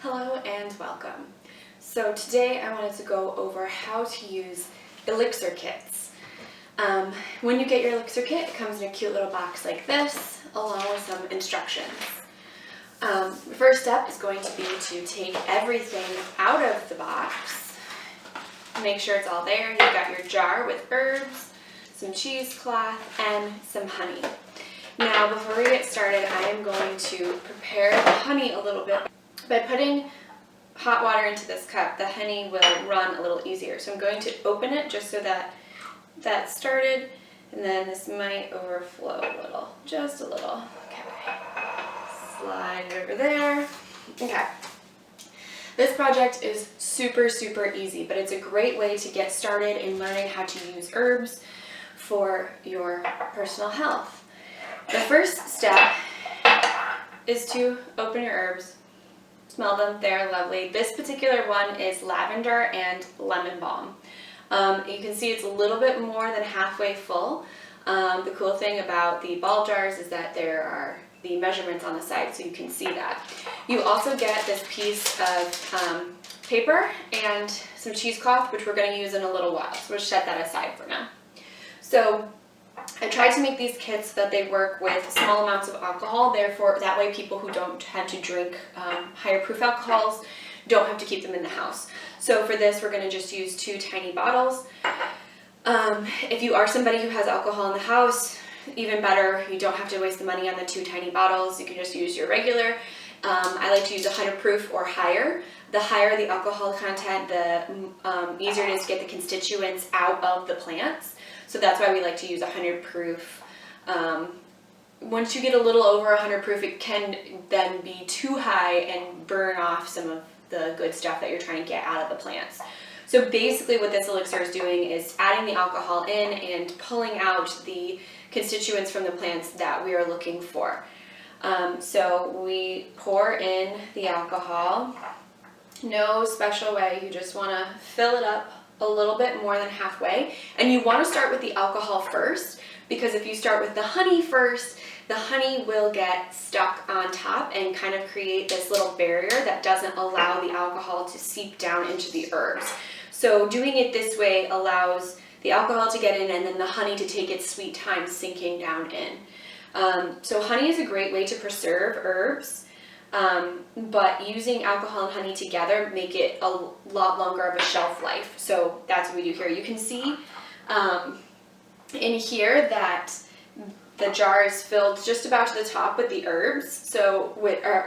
Hello and welcome. So today I wanted to go over how to use Elixir kits. When you get your Elixir kit, it comes in a cute little box like this, along with some instructions. The first step is going to be to take everything out of the box. Make sure it's all there. You've got your jar with herbs, some cheesecloth, and some honey. Now before we get started, I am going to prepare the honey a little bit. By putting hot water into this cup, the honey will run a little easier. So I'm going to open it just so that that's started, and then this might overflow a little, just a little. Okay, slide it over there. Okay. This project is super easy, but it's a great way to get started in learning how to use herbs for your personal health. The first step is to open your herbs. Smell them, they're lovely. This particular one is lavender and lemon balm. You can see it's a little bit more than halfway full. The cool thing about the ball jars is that there are the measurements on the side, so you can see that. You also get this piece of paper and some cheesecloth, which we're going to use in a little while, so we'll set that aside for now. So I tried to make these kits so that they work with small amounts of alcohol, therefore that way people who don't tend to drink higher proof alcohols don't have to keep them in the house. So for this we're going to just use 2 tiny bottles. If you are somebody who has alcohol in the house, even better, you don't have to waste the money on the 2 tiny bottles, you can just use your regular. I like to use 100 proof or higher. The higher the alcohol content, the easier it is to get the constituents out of the plants. So that's why we like to use 100 proof. Once you get a little over 100 proof, it can then be too high and burn off some of the good stuff that you're trying to get out of the plants. So basically what this elixir is doing is adding the alcohol in and pulling out the constituents from the plants that we are looking for. So we pour in the alcohol. No special way, you just want to fill it up a little bit more than halfway, and you want to start with the alcohol first, because if you start with the honey first, the honey will get stuck on top and kind of create this little barrier that doesn't allow the alcohol to seep down into the herbs. So doing it this way allows the alcohol to get in and then the honey to take its sweet time sinking down in. So honey is a great way to preserve herbs. But using alcohol and honey together make it a lot longer of a shelf life. So that's what we do here. You can see in here that the jar is filled just about to the top with the herbs. So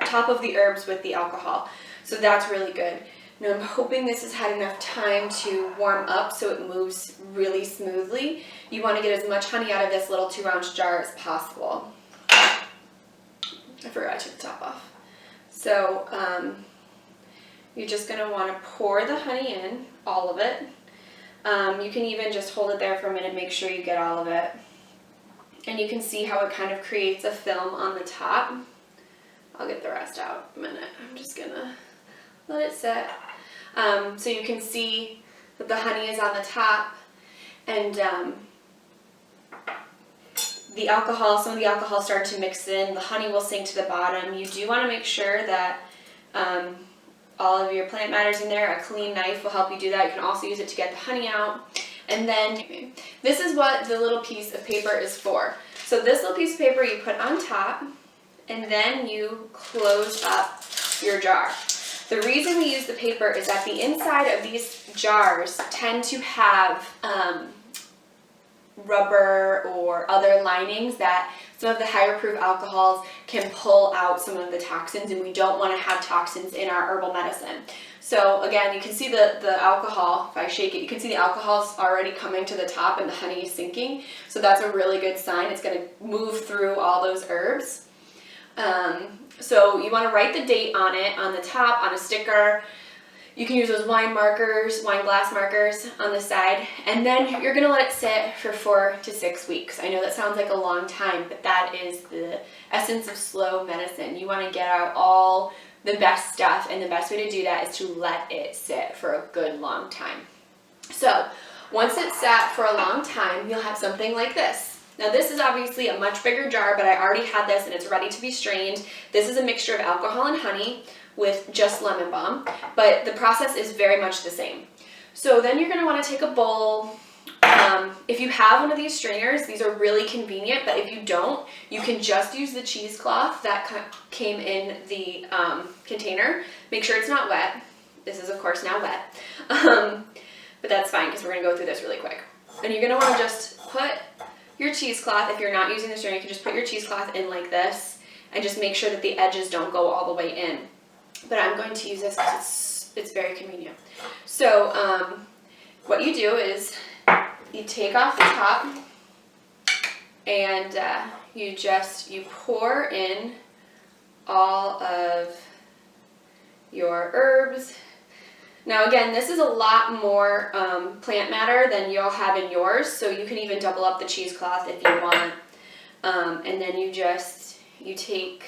top of the herbs with the alcohol. So that's really good. Now I'm hoping this has had enough time to warm up so it moves really smoothly. You want to get as much honey out of this little 2-ounce jar as possible. I forgot I took the top off. So you're just going to want to pour the honey in, all of it. You can even just hold it there for a minute, make sure you get all of it. And you can see how it kind of creates a film on the top. I'll get the rest out in a minute. I'm just going to let it sit. So you can see that the honey is on the top, and the alcohol, some of the alcohol started to mix in, the honey will sink to the bottom. You do want to make sure that all of your plant matter's in there. A clean knife will help you do that. You can also use it to get the honey out. And then this is what the little piece of paper is for. So this little piece of paper you put on top, and then you close up your jar. The reason we use the paper is that the inside of these jars tend to have rubber or other linings that some of the higher proof alcohols can pull out some of the toxins, and we don't want to have toxins in our herbal medicine. So again, you can see the alcohol, if I shake it, you can see the alcohol's already coming to the top and the honey is sinking. So that's a really good sign. It's going to move through all those herbs. So you want to write the date on it, on the top, on a sticker. You can use those wine glass markers on the side, and then you're going to let it sit for 4 to 6 weeks. I know that sounds like a long time, but that is the essence of slow medicine. You want to get out all the best stuff, and the best way to do that is to let it sit for a good long time. So once it's sat for a long time, you'll have something like this. Now this is obviously a much bigger jar, but I already had this and it's ready to be strained. This is a mixture of alcohol and honey with just lemon balm, but the process is very much the same. So then you're going to want to take a bowl. If you have one of these strainers, these are really convenient, but if you don't, you can just use the cheesecloth that came in the container. Make sure it's not wet. This is, of course, now wet, but that's fine because we're going to go through this really quick. And you're going to want to just put your cheesecloth, if you're not using the strainer, you can just put your cheesecloth in like this and just make sure that the edges don't go all the way in. But I'm going to use this because it's very convenient. So what you do is you take off the top and you pour in all of your herbs. Now again, this is a lot more plant matter than you'll have in yours, so you can even double up the cheesecloth if you want. And then you take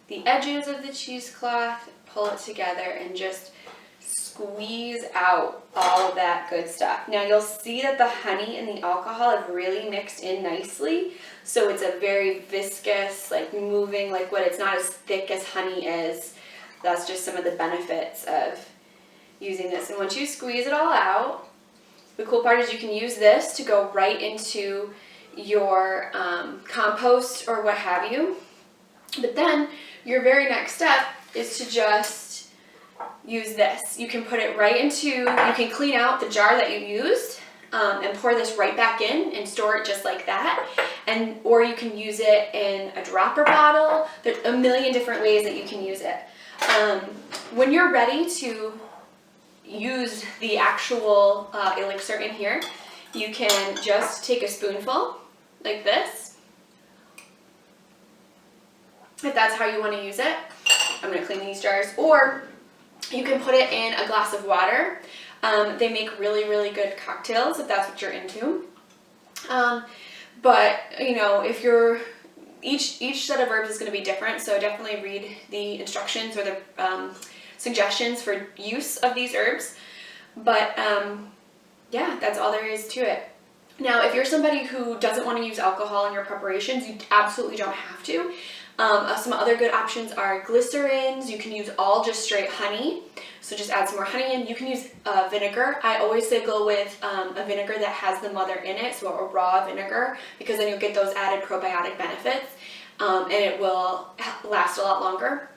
the edges of the cheesecloth, pull it together, and just squeeze out all of that good stuff. Now you'll see that the honey and the alcohol have really mixed in nicely, so it's a very viscous, like moving liquid. It's not as thick as honey is. That's just some of the benefits of using this. And once you squeeze it all out, the cool part is you can use this to go right into your compost or what have you. But then your very next step is to just use this. You can put it right into, you can clean out the jar that you used and pour this right back in and store it just like that. Or you can use it in a dropper bottle. There's a million different ways that you can use it. When you're ready to use the actual elixir in here, you can just take a spoonful like this, if that's how you want to use it. I'm going to clean these jars. Or you can put it in a glass of water. They make really, really good cocktails if that's what you're into. But, you know, if you're each set of herbs is going to be different, so definitely read the instructions or the suggestions for use of these herbs. But yeah, that's all there is to it. Now, if you're somebody who doesn't want to use alcohol in your preparations, you absolutely don't have to. Some other good options are glycerins. You can use all just straight honey, so just add some more honey in. You can use vinegar. I always say go with a vinegar that has the mother in it, so a raw vinegar, because then you'll get those added probiotic benefits, and it will last a lot longer.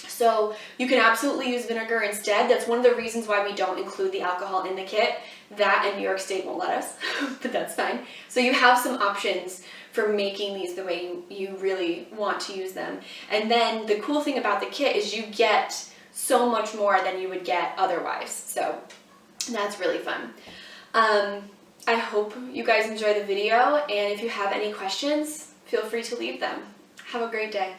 So you can absolutely use vinegar instead. That's one of the reasons why we don't include the alcohol in the kit. That and New York State won't let us, but that's fine. So you have some options for making these the way you really want to use them. And then the cool thing about the kit is you get so much more than you would get otherwise. So that's really fun. I hope you guys enjoy the video, and if you have any questions, feel free to leave them. Have a great day.